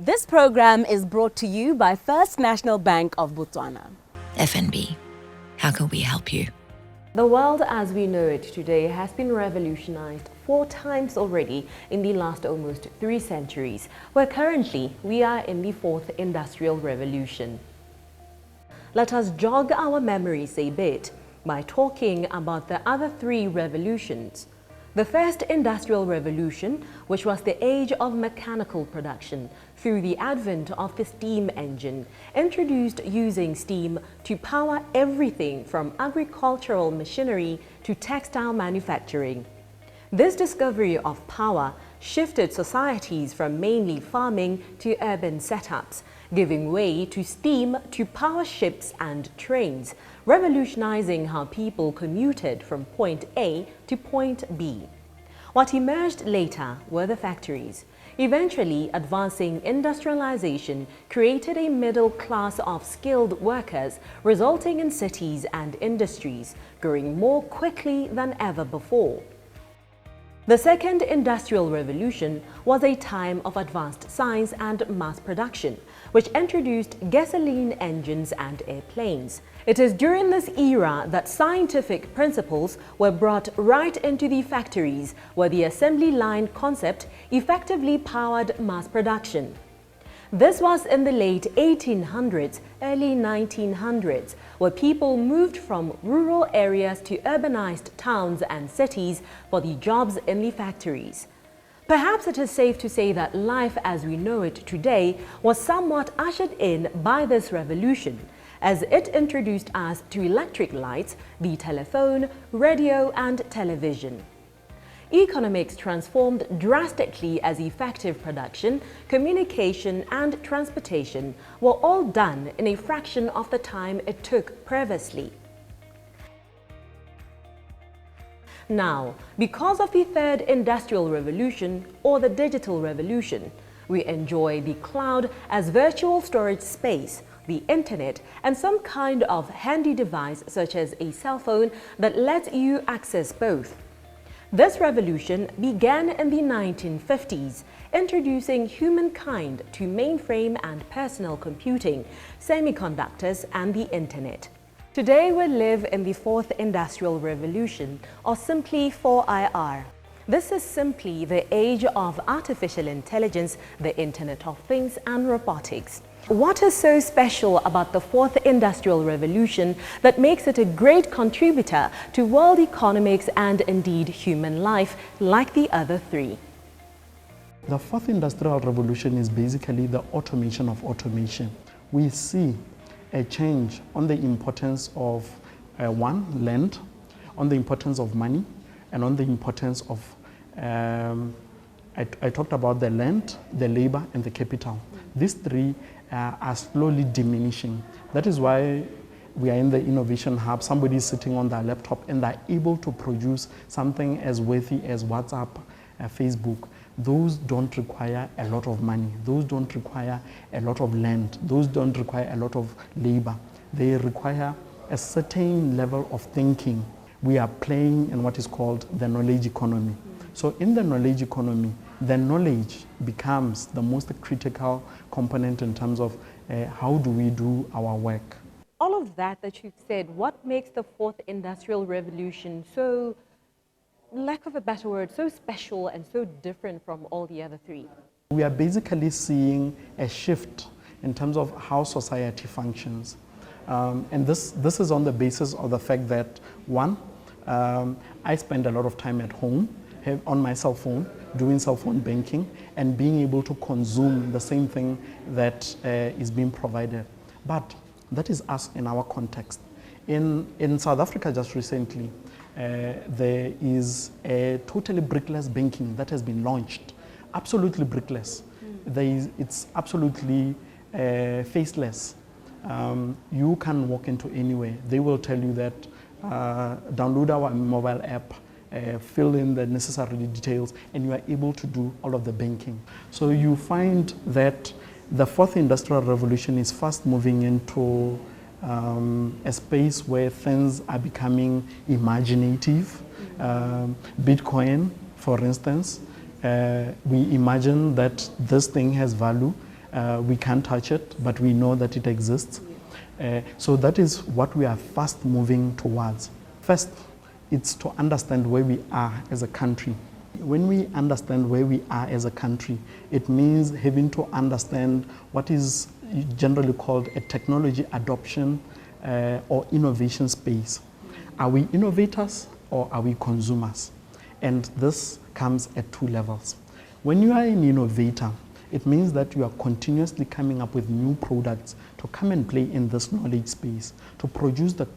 This program is brought to you by First National Bank of Botswana. FNB, how can we help you? The world as we know it today has been revolutionized 4 times already in the last almost 3 centuries, where currently we are in the 4th Industrial Revolution. Let us jog our memories a bit by talking about the other 3 revolutions. The first industrial revolution, which was the age of mechanical production through the advent of the steam engine, introduced using steam to power everything from agricultural machinery to textile manufacturing. This discovery of power shifted societies from mainly farming to urban setups, giving way to steam to power ships and trains, revolutionizing how people commuted from point A to point B. What emerged later were the factories. Eventually, advancing industrialization created a middle class of skilled workers, resulting in cities and industries growing more quickly than ever before. The second industrial revolution was a time of advanced science and mass production, which introduced gasoline engines and airplanes. It is during this era that scientific principles were brought right into the factories, where the assembly line concept effectively powered mass production. This was in the late 1800s, early 1900s, where people moved from rural areas to urbanized towns and cities for the jobs in the factories. Perhaps it is safe to say that life as we know it today was somewhat ushered in by this revolution, as it introduced us to electric lights, the telephone, radio, and television. Economics transformed drastically as effective production, communication, and transportation were all done in a fraction of the time it took previously. Now, because of the third industrial revolution or the digital revolution, we enjoy the cloud as virtual storage space, the internet, and some kind of handy device such as a cell phone that lets you access both. This revolution began in the 1950s, introducing humankind to mainframe and personal computing, semiconductors, and the internet. Today we live in the 4th Industrial Revolution, or simply 4IR. This is simply the age of artificial intelligence, the Internet of Things, and robotics. What is so special about the 4th Industrial Revolution that makes it a great contributor to world economics and indeed human life like the other 3? The 4th Industrial Revolution is basically the automation of automation. We see a change on the importance of land, on the importance of money, and on the importance of, I talked about the land, the labor, and the capital. These 3 are slowly diminishing. That is why we are in the innovation hub. Somebody is sitting on their laptop and they're able to produce something as worthy as WhatsApp, Facebook. Those don't require a lot of money. Those don't require a lot of land. Those don't require a lot of labor. They require a certain level of thinking. We are playing in what is called the knowledge economy. So in the knowledge economy, the knowledge becomes the most critical component in terms of how do we do our work. All of that you've said, what makes the 4th Industrial Revolution so, lack of a better word, so special and so different from all the other 3? We are basically seeing a shift in terms of how society functions. And this is on the basis of the fact that, one, I spend a lot of time at home, on my cell phone, doing cell phone banking, and being able to consume the same thing that is being provided. But that is us in our context. In South Africa just recently, there is a totally brickless banking that has been launched, absolutely brickless. It's absolutely faceless. You can walk into anywhere. They will tell you that download our mobile app, fill in the necessary details, and you are able to do all of the banking. So you find that the 4th Industrial Revolution is fast moving into a space where things are becoming imaginative. Bitcoin, for instance, we imagine that this thing has value, We can't touch it, but we know that it exists. So that is what we are fast moving towards. First, it's to understand where we are as a country. When we understand where we are as a country, it means having to understand what is generally called a technology adoption or innovation space. Are we innovators or are we consumers? And this comes at two levels. When you are an innovator, it means that you are continuously coming up with new products to come and play in this knowledge space, to produce the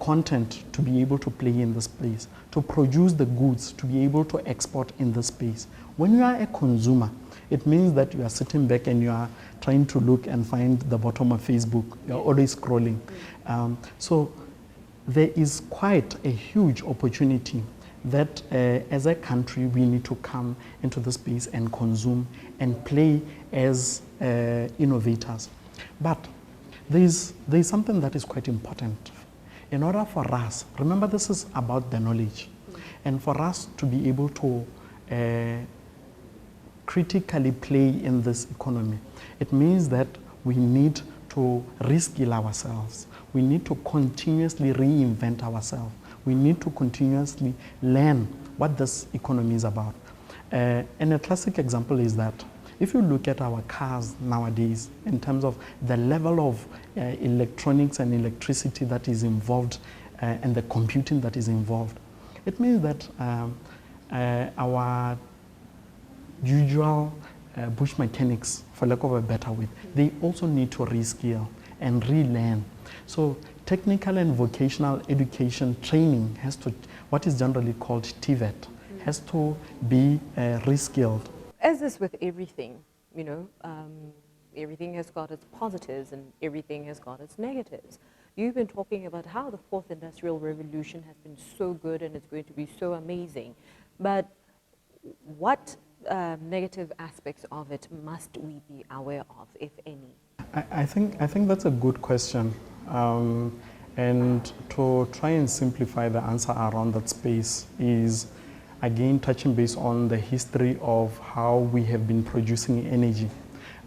content to be able to play in this place, to produce the goods to be able to export in this space. When you are a consumer, it means that you are sitting back and you are trying to look and find the bottom of Facebook. You are always scrolling. So there is quite a huge opportunity that as a country we need to come into the space and consume and play as innovators. But there is something that is quite important. In order for us, remember this is about the knowledge, and for us to be able to critically play in this economy, it means that we need to reskill ourselves. We need to continuously reinvent ourselves. We need to continuously learn what this economy is about. And a classic example is that if you look at our cars nowadays in terms of the level of electronics and electricity that is involved and the computing that is involved, it means that our usual bush mechanics, for lack of a better word, they also need to reskill and relearn. So technical and vocational education training has to, what is generally called TVET, has to be reskilled. As is with everything, you know, everything has got its positives and everything has got its negatives. You've been talking about how the fourth industrial revolution has been so good and it's going to be so amazing. But what negative aspects of it must we be aware of, if any? I think that's a good question. And to try and simplify the answer around that space is, again, touching base on the history of how we have been producing energy.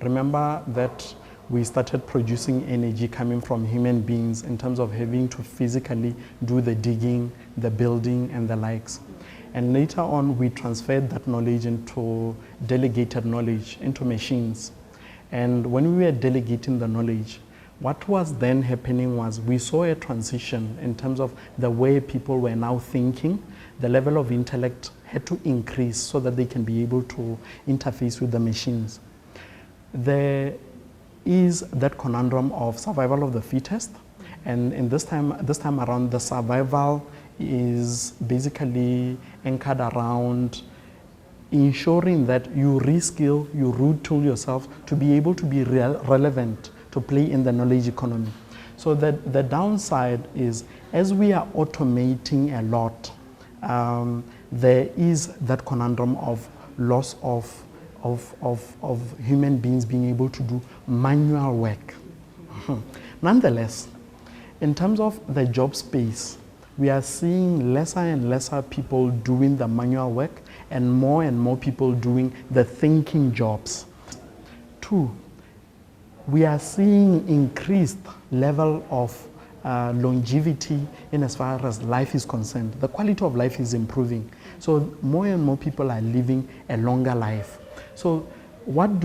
Remember that we started producing energy coming from human beings in terms of having to physically do the digging, the building, and the likes. And later on, we transferred that knowledge into delegated knowledge, into machines. And when we were delegating the knowledge, what was then happening was we saw a transition in terms of the way people were now thinking. The level of intellect had to increase so that they can be able to interface with the machines. There is that conundrum of survival of the fittest, and in this time around, the survival is basically anchored around ensuring that you reskill, you retool yourself to be able to be relevant to play in the knowledge economy. So that the downside is, as we are automating a lot, there is that conundrum of loss of human beings being able to do manual work. Nonetheless, in terms of the job space, we are seeing lesser and lesser people doing the manual work and more people doing the thinking jobs. Two, we are seeing increased level of longevity in as far as life is concerned. The quality of life is improving. So more and more people are living a longer life. So what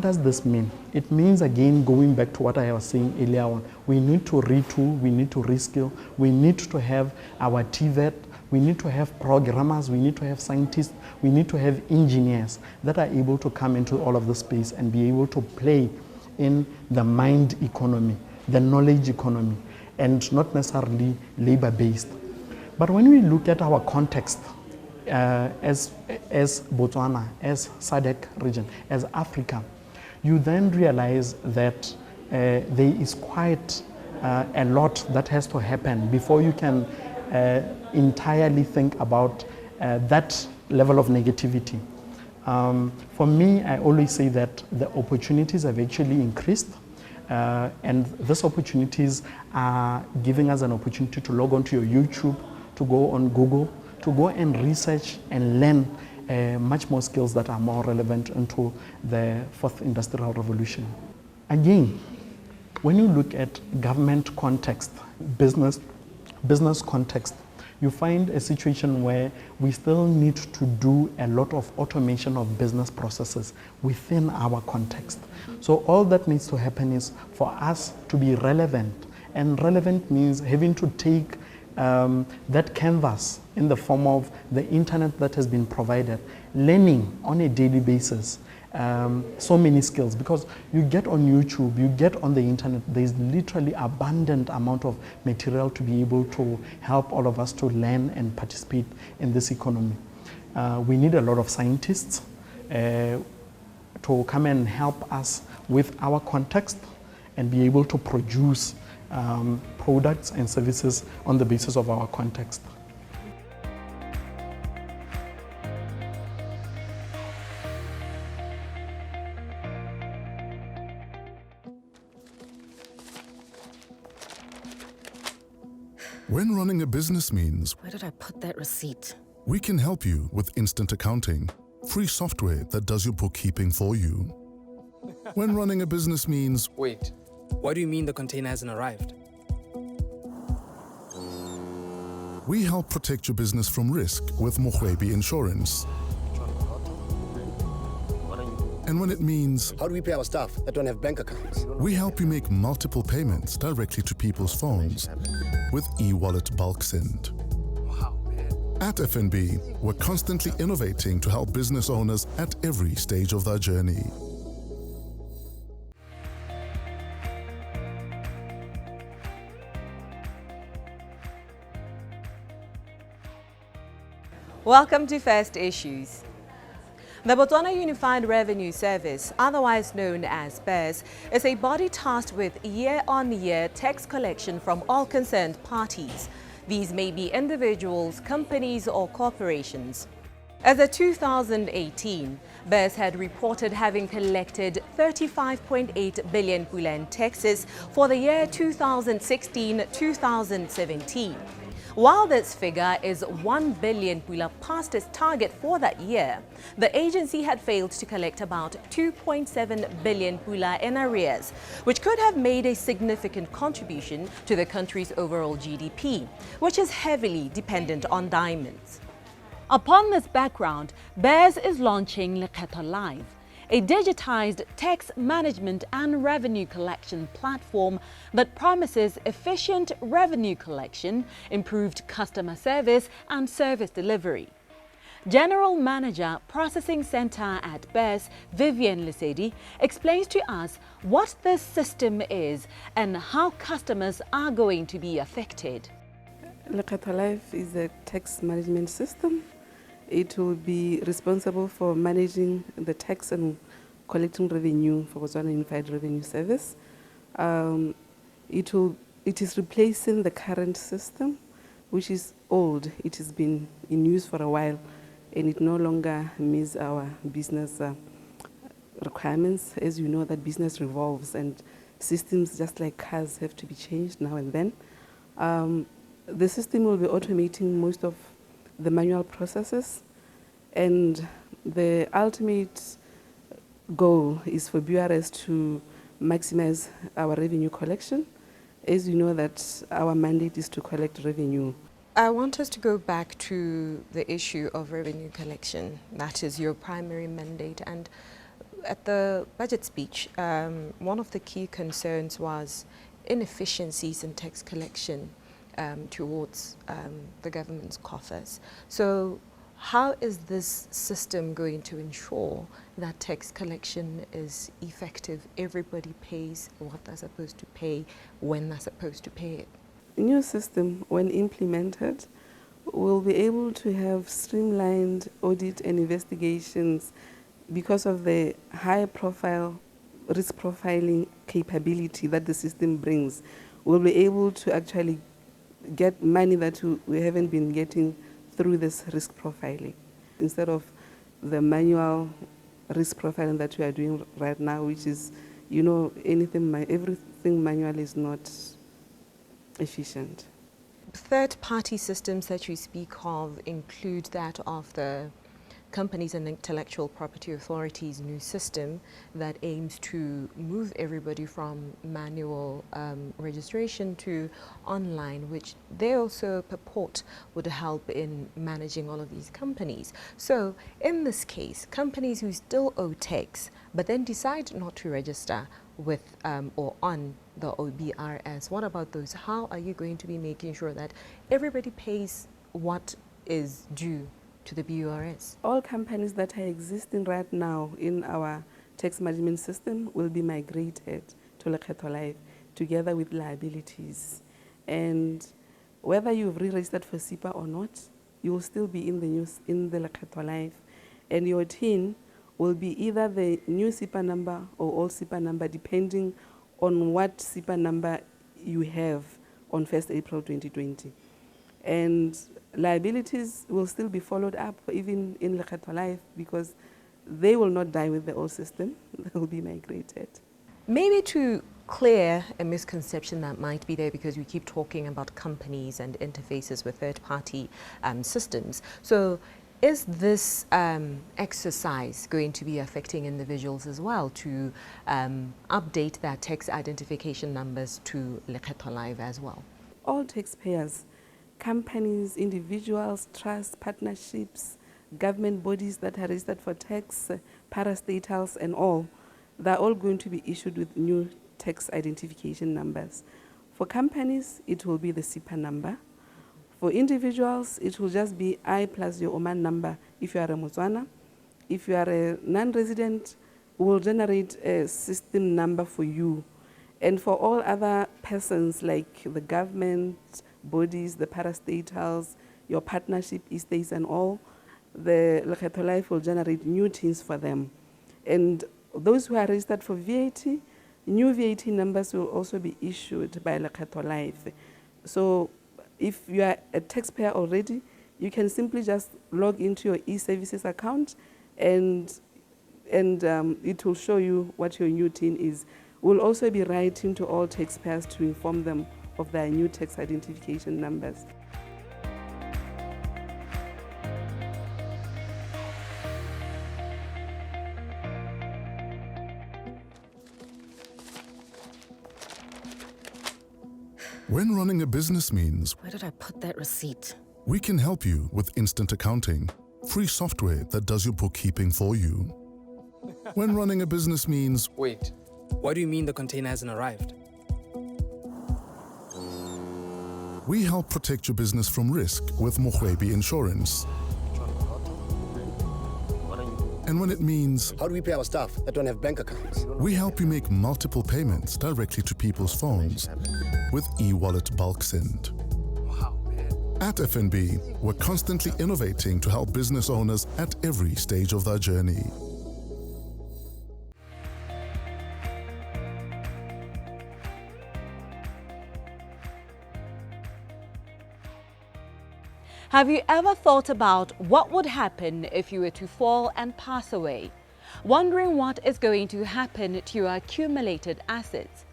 does this mean? It means, again, going back to what I was saying earlier on, we need to retool, we need to reskill, we need to have our TVET, we need to have programmers, we need to have scientists, we need to have engineers that are able to come into all of the space and be able to play in the mind economy, the knowledge economy, and not necessarily labor-based. But when we look at our context, as Botswana, as SADC region, as Africa, you then realize that there is quite a lot that has to happen before you can entirely think about that level of negativity. For me, I always say that the opportunities have actually increased, and these opportunities are giving us an opportunity to log onto your YouTube, to go on Google, to go and research and learn much more skills that are more relevant into the fourth industrial revolution. Again, when you look at government context, business context, you find a situation where we still need to do a lot of automation of business processes within our context. So all that needs to happen is for us to be relevant, and relevant means having to take that canvas in the form of the internet that has been provided, learning on a daily basis so many skills, because you get on YouTube, you get on the internet, there's literally abundant amount of material to be able to help all of us to learn and participate in this economy. We need a lot of scientists to come and help us with our context and be able to produce products and services on the basis of our context. When running a business means Where did I put that receipt? we can help you with instant accounting, free software that does your bookkeeping for you. When running a business means Wait, what do you mean the container hasn't arrived? we help protect your business from risk with Mohwebi Insurance. And when it means How do we pay our staff that don't have bank accounts? we help you make multiple payments directly to people's phones with e-wallet bulk send. At FNB, we're constantly innovating to help business owners at every stage of their journey. Welcome to First Issues. The Botswana Unified Revenue Service, otherwise known as BERS, is a body tasked with year-on-year tax collection from all concerned parties. These may be individuals, companies or corporations. As of 2018, BERS had reported having collected 35.8 billion pula in taxes for the year 2016-2017. While this figure is 1 billion pula past its target for that year, the agency had failed to collect about 2.7 billion pula in arrears, which could have made a significant contribution to the country's overall GDP, which is heavily dependent on diamonds. Upon this background, BERS is launching Lekgetho Live, a digitized tax management and revenue collection platform that promises efficient revenue collection, improved customer service and service delivery. General Manager Processing Center at BERS, Vivian Lesedi, explains to us what this system is and how customers are going to be affected. Lekgetho Life is a tax management system. It will be responsible for managing the tax and collecting revenue for Botswana Unified Revenue Service. It is replacing the current system, which is old. It has been in use for a while, and it no longer meets our business requirements. As you know, that business revolves, and systems, just like cars, have to be changed now and then. The system will be automating most of the manual processes, and the ultimate goal is for BRS to maximize our revenue collection. As you know, that our mandate is to collect revenue. I want us to go back to the issue of revenue collection. That is your primary mandate. And at the budget speech, one of the key concerns was inefficiencies in tax collection towards the government's coffers. So how is this system going to ensure that tax collection is effective? Everybody pays what they're supposed to pay when they're supposed to pay it. New system, when implemented, will be able to have streamlined audit and investigations because of the high profile risk profiling capability that the system brings. We'll be able to actually get money that we haven't been getting through this risk profiling, instead of the manual risk profiling that we are doing right now, which is, you know, everything manual is not efficient. Third-party systems that you speak of include that of the Companies and Intellectual Property Authority's new system that aims to move everybody from manual registration to online, which they also purport would help in managing all of these companies. So in this case, companies who still owe tax but then decide not to register with or on the OBRS, what about those? How are you going to be making sure that everybody pays what is due to the BURS? All companies that are existing right now in our tax management system will be migrated to Lekgetho Live together with liabilities. And whether you've re-registered for SIPA or not, you will still be in the Lekgetho Live. And your TIN will be either the new SIPA number or old SIPA number, depending on what SIPA number you have on 1st April 2020. And liabilities will still be followed up even in Lekgetho Live, because they will not die with the old system, they will be migrated. Maybe to clear a misconception that might be there, because we keep talking about companies and interfaces with third-party systems. So is this exercise going to be affecting individuals as well to update their tax identification numbers to Lekgetho Live as well? All taxpayers, companies, individuals, trusts, partnerships, government bodies that are registered for tax, parastatals and all, they're all going to be issued with new tax identification numbers. For companies, it will be the SIPA number. For individuals, it will just be I plus your Oman number if you are a Motswana. If you are a non-resident, we will generate a system number for you. And for all other persons like the government, bodies, the parastatals, your partnership estates and all, the Lekgetho Live will generate new TINs for them. And those who are registered for VAT, new VAT numbers will also be issued by Lekgetho Live. So if you are a taxpayer already, you can simply just log into your e-services account and it will show you what your new TIN is. We'll also be writing to all taxpayers to inform them of their new tax identification numbers. When running a business means Where did I put that receipt? we can help you with instant accounting, free software that does your bookkeeping for you. When running a business means Wait, what do you mean the container hasn't arrived? we help protect your business from risk with Mohwebi Insurance. And when it means How do we pay our staff that don't have bank accounts? we help you make multiple payments directly to people's phones with e-wallet bulk send. At FNB, we're constantly innovating to help business owners at every stage of their journey. Have you ever thought about what would happen if you were to fall and pass away? Wondering what is going to happen to your accumulated assets?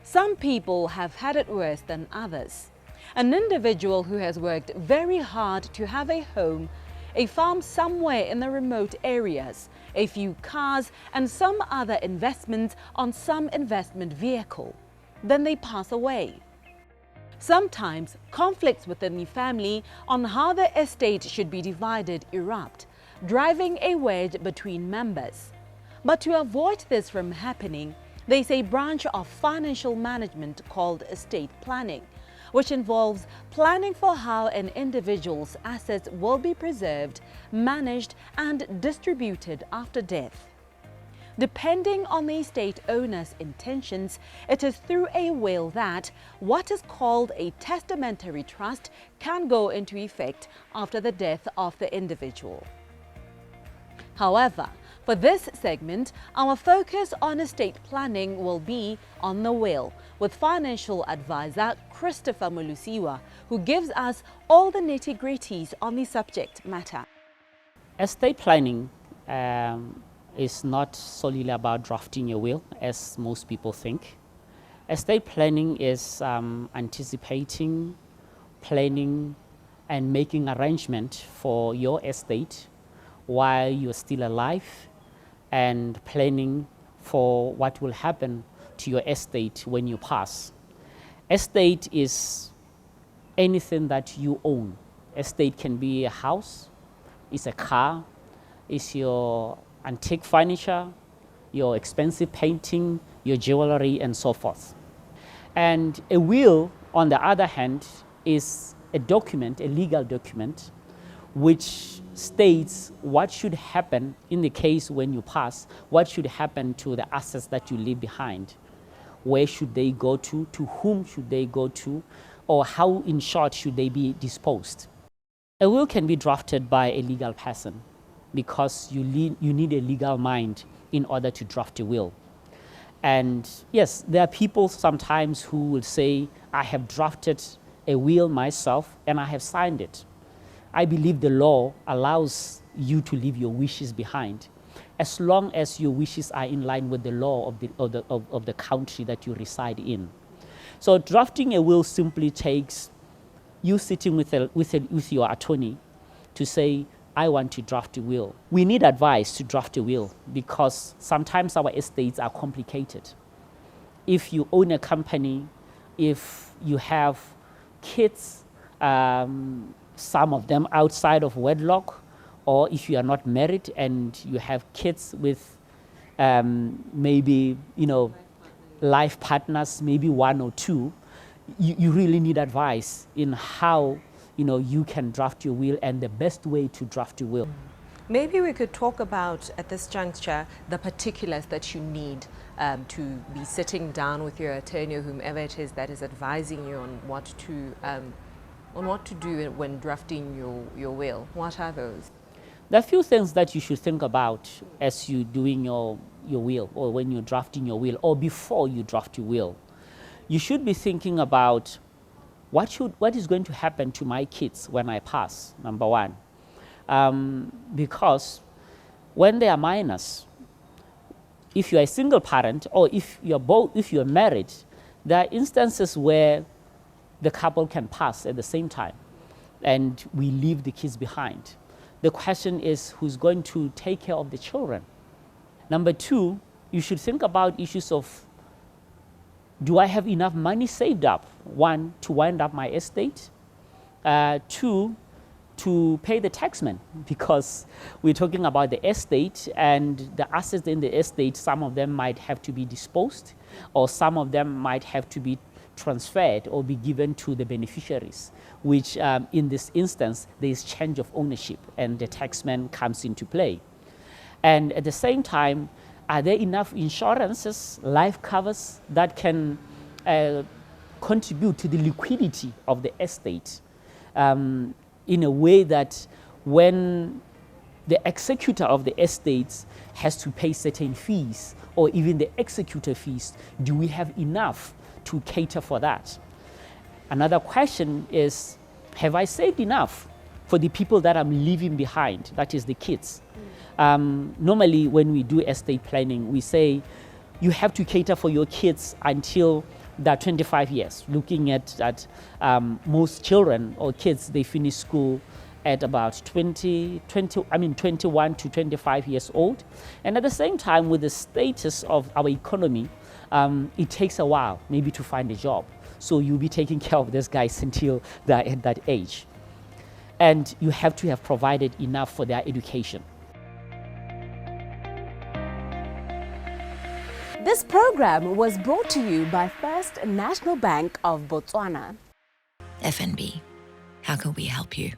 Some people have had it worse than others. An individual who has worked very hard to have a home, a farm somewhere in the remote areas, a few cars and some other investments on some investment vehicle. Then they pass away. Sometimes conflicts within the family on how the estate should be divided erupt, driving a wedge between members. But to avoid this from happening, there is a branch of financial management called estate planning, which involves planning for how an individual's assets will be preserved, managed and distributed after death. Depending on the estate owner's intentions, it is through a will that what is called a testamentary trust can go into effect after the death of the individual. However, for this segment, our focus on estate planning will be on the will, with financial advisor Christopher Mulusiwa, who gives us all the nitty-gritties on the subject matter. Estate planning is not solely about drafting a will, as most people think. Estate planning is anticipating, planning, and making arrangement for your estate while you're still alive and planning for what will happen to your estate when you pass. Estate is anything that you own. Estate can be a house, it's a car, it's your antique furniture, your expensive painting, your jewelry, and so forth. And a will, on the other hand, is a document, a legal document, which states what should happen in the case when you pass, what should happen to the assets that you leave behind. Where should they go to whom should they go to, or how, in short, should they be disposed. A will can be drafted by a legal person because you need a legal mind in order to draft a will. And yes, there are people sometimes who will say, I have drafted a will myself and I have signed it. I believe the law allows you to leave your wishes behind, as long as your wishes are in line with the law of the country that you reside in. So drafting a will simply takes you sitting with your attorney to say, I want to draft a will. We need advice to draft a will because sometimes our estates are complicated. If you own a company, if you have kids, some of them outside of wedlock, or if you are not married and you have kids with maybe, life partners, maybe one or two, you really need advice in how you can draft your will and the best way to draft your will. Maybe we could talk about, at this juncture, the particulars that you need to be sitting down with your attorney or whomever it is that is advising you on what to do when drafting your will. What are those? There are a few things that you should think about as you're doing your will, or when you're drafting your will, or before you draft your will. You should be thinking about what is going to happen to my kids when I pass, number one. Because when they are minors, if you're a single parent or if you're married, there are instances where the couple can pass at the same time and we leave the kids behind. The question is, who's going to take care of the children? Number two, you should think about issues of, do I have enough money saved up? One, to wind up my estate. Two, to pay the taxman, because we're talking about the estate and the assets in the estate, some of them might have to be disposed, or some of them might have to be transferred or be given to the beneficiaries, which in this instance, there is change of ownership and the taxman comes into play. And at the same time, are there enough insurances, life covers that can contribute to the liquidity of the estate in a way that when the executor of the estates has to pay certain fees or even the executor fees, do we have enough to cater for that? Another question is, have I saved enough for the people that I'm leaving behind, that is the kids? Normally when we do estate planning, we say you have to cater for your kids until they're 25 years. Looking at most children or kids, they finish school at about 21 to 25 years old. And at the same time, with the status of our economy, it takes a while maybe to find a job. So you'll be taking care of these guys until they're at that age. And you have to have provided enough for their education. This program was brought to you by First National Bank of Botswana. FNB, how can we help you?